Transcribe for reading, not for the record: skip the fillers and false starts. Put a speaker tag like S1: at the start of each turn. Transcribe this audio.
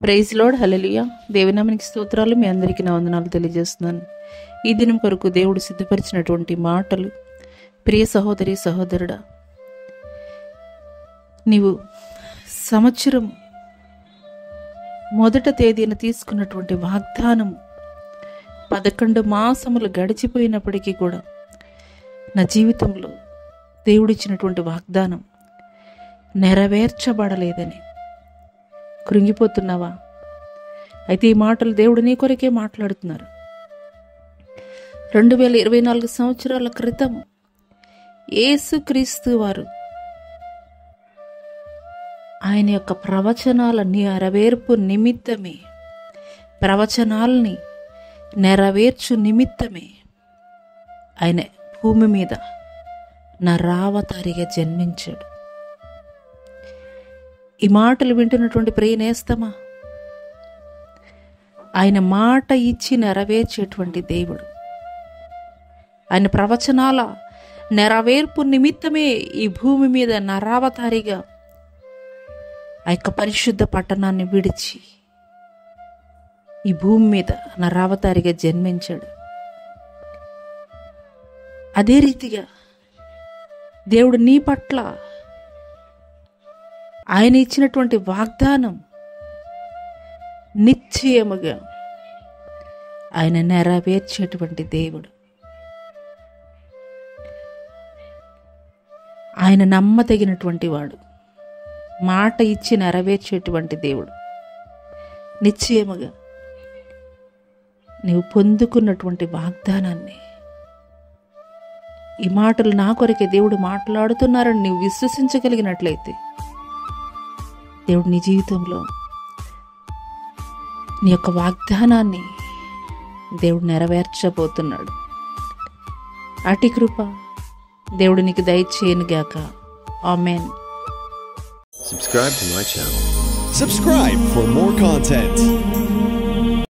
S1: Praise lord, హల్లెలూయా. దేవునామానికి స్తోత్రాలు. మీ అందరికీ నా వందనాలు తెలియజేస్తున్నాను. ఈ దినం కొరకు దేవుడు సిద్ధపరిచినటువంటి మాటలు. ప్రియ సహోదరి సహోదరుడా, నీవు సంవత్సరం మొదట తేదీన తీసుకున్నటువంటి వాగ్దానం 11 మాసములు గడిచిపోయినప్పటికీ కూడా నా జీవితంలో దేవుడిచ్చినటువంటి వాగ్దానం నెరవేర్చబడలేదని కృంగిపోతున్నావా? అయితే ఈ మాటలు దేవుడు నీ కొరకే మాట్లాడుతున్నారు. 2024 సంవత్సరాల క్రితం యేసుక్రీస్తు వారు ఆయన యొక్క ప్రవచనాల నెరవేర్పు నిమిత్తమే, ప్రవచనాలని నెరవేర్చు నిమిత్తమే ఆయన భూమి మీద నరావతారిగా జన్మించాడు. ఈ మాటలు వింటున్నటువంటి ప్రియ నేస్తమా, ఆయన మాట ఇచ్చి నెరవేర్చేటువంటి దేవుడు. ఆయన ప్రవచనాల నెరవేర్పు నిమిత్తమే ఈ భూమి మీద నరావతారిగా ఆ యొక్క పరిశుద్ధ పట్టణాన్ని విడిచి ఈ భూమి మీద నరావతారిగా జన్మించాడు. అదే రీతిగా దేవుడు నీ పట్ల ఆయన ఇచ్చినటువంటి వాగ్దానం నిశ్చయముగా ఆయన నెరవేర్చేటువంటి దేవుడు. ఆయన నమ్మదగినటువంటి వాడు, మాట ఇచ్చి నెరవేర్చేటువంటి దేవుడు. నిశ్చయముగా నీవు పొందుకున్నటువంటి వాగ్దానాన్ని, ఈ మాటలు నా కొరకే దేవుడు మాట్లాడుతున్నారని నీవు విశ్వసించగలిగినట్లయితే దేవుడు నీ జీవితంలో నీ యొక్క వాగ్దానాన్ని దేవుడు నెరవేర్చబోతున్నాడు. అటి కృప దేవుడు నీకు దయచేయనుగాక. ఆమేన్.
S2: Subscribe to my channel.
S3: Subscribe for more content.